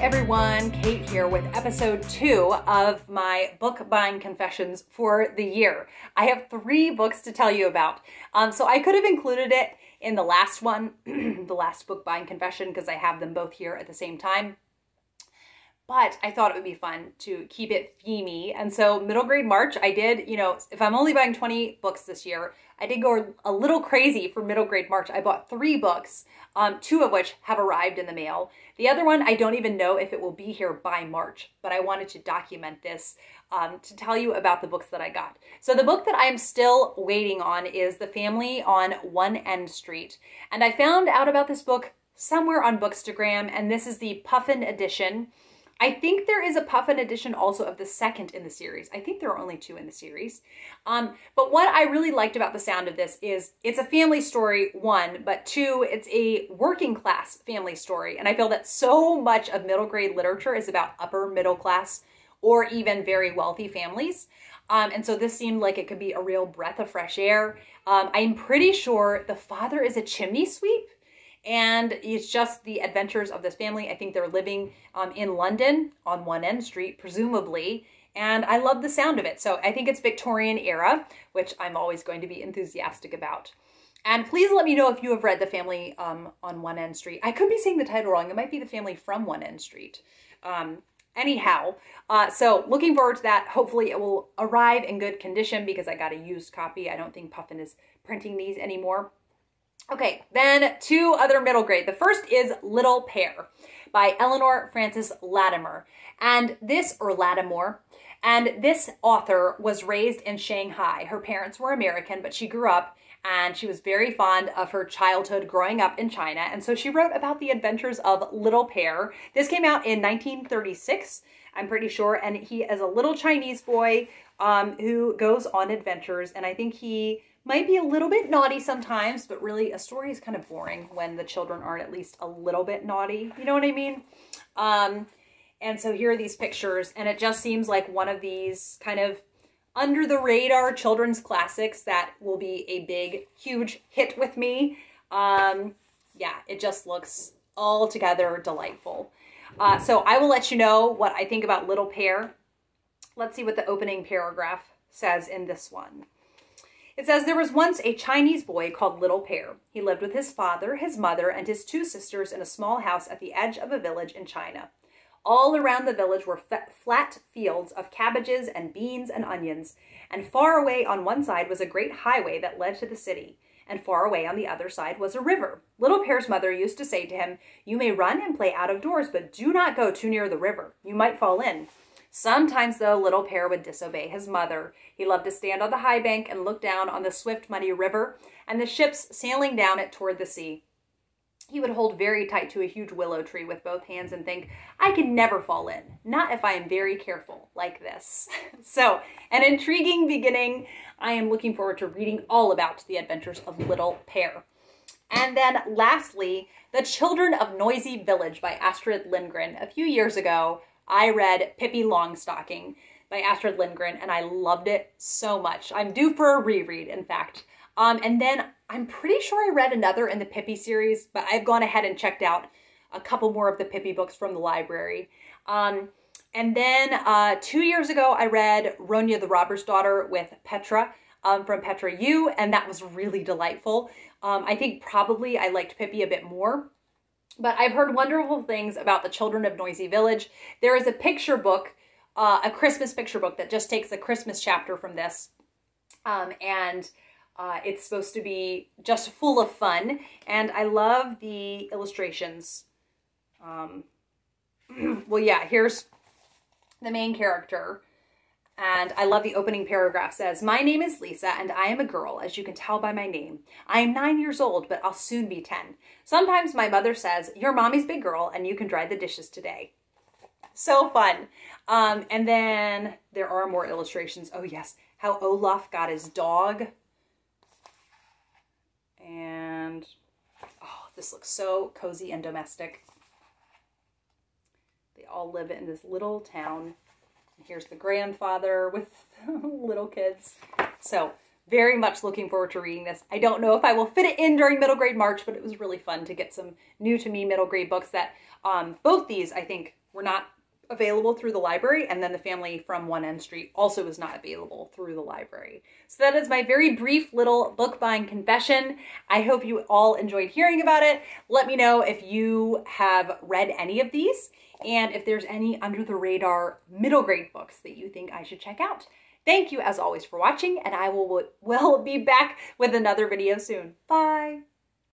everyone, Kate here with episode 2 of my book buying confessions for the year. I have 3 books to tell you about. So I could have included it in the last one, the last book buying confession, because I have them both here at the same time. But I thought it would be fun to keep it themey. And so middle grade March, I did, if I'm only buying 20 books this year, I did go a little crazy for middle grade March. I bought 3 books, 2 of which have arrived in the mail. The other one, I don't even know if it will be here by March, but I wanted to document this to tell you about the books that I got. So the book that I am still waiting on is The Family on One End Street. And I found out about this book somewhere on Bookstagram, and this is the Puffin edition. I think there is a Puffin edition also of the second in the series. I think there are only 2 in the series. But what I really liked about the sound of this is it's a family story, 1, but 2, it's a working class family story. And I feel that so much of middle grade literature is about upper middle class or even very wealthy families. And so this seemed like it could be a real breath of fresh air. I'm pretty sure the father is a chimney sweep. And it's just the adventures of this family. I think they're living in London on One End Street, presumably. And I love the sound of it. So I think it's Victorian era, which I'm always going to be enthusiastic about. And please let me know if you have read The Family on One End Street. I could be saying the title wrong. It might be The Family from One End Street. Anyhow, so looking forward to that. Hopefully it will arrive in good condition because I got a used copy. I don't think Puffin is printing these anymore. Okay, then 2 other middle grade. The first is Little Pear by Eleanor Frances Lattimore. And this author was raised in Shanghai. Her parents were American, but she grew up and she was very fond of her childhood growing up in China. And so she wrote about the adventures of Little Pear. This came out in 1936, I'm pretty sure. And he is a little Chinese boy who goes on adventures. And I think he might be a little bit naughty sometimes, but really a story is kind of boring when the children aren't at least a little bit naughty. You know what I mean? And so here are these pictures, and it just seems like one of these kind of under the radar children's classics that will be a big, huge hit with me. Yeah, it just looks altogether delightful. So I will let you know what I think about Little Pear. Let's see what the opening paragraph says in this one. It says, there was once a Chinese boy called Little Pear. He lived with his father, his mother, and his 2 sisters in a small house at the edge of a village in China. All around the village were flat fields of cabbages and beans and onions, and far away on one side was a great highway that led to the city, and far away on the other side was a river. Little Pear's mother used to say to him, you may run and play out of doors, but do not go too near the river. You might fall in. Sometimes, though, Little Pear would disobey his mother. He loved to stand on the high bank and look down on the swift, muddy river and the ships sailing down it toward the sea. He would hold very tight to a huge willow tree with both hands and think, I can never fall in, not if I am very careful, like this. So, an intriguing beginning. I am looking forward to reading all about the adventures of Little Pear. And then lastly, The Children of Noisy Village by Astrid Lindgren. A few years ago, I read Pippi Longstocking by Astrid Lindgren, and I loved it so much. I'm due for a reread, in fact. And then I'm pretty sure I read another in the Pippi series, but I've gone ahead and checked out a couple more of the Pippi books from the library. And then 2 years ago, I read Ronya the Robber's Daughter with Petra from Petra U, and that was really delightful. I think probably I liked Pippi a bit more. But I've heard wonderful things about The Children of Noisy Village. There is a picture book, a Christmas picture book that just takes the Christmas chapter from this. It's supposed to be just full of fun. And I love the illustrations. Well, yeah, here's the main character. And I love the opening paragraph. Says, my name is Lisa, and I am a girl, as you can tell by my name. I am 9 years old, but I'll soon be 10. Sometimes my mother says, you're mommy's big girl, and you can dry the dishes today. So fun. And then there are more illustrations. Oh, yes. How Olaf got his dog. And, oh, this looks so cozy and domestic. They all live in this little town. Here's the grandfather with little kids. So very much looking forward to reading this. I don't know if I will fit it in during middle grade March, but it was really fun to get some new to me middle grade books that both these I think were not available through the library, and then The Family from One End Street also was not available through the library. So that is my very brief little book buying confession. I hope you all enjoyed hearing about it. Let me know if you have read any of these and if there's any under the radar middle grade books that you think I should check out. Thank you as always for watching, and I will be back with another video soon. Bye.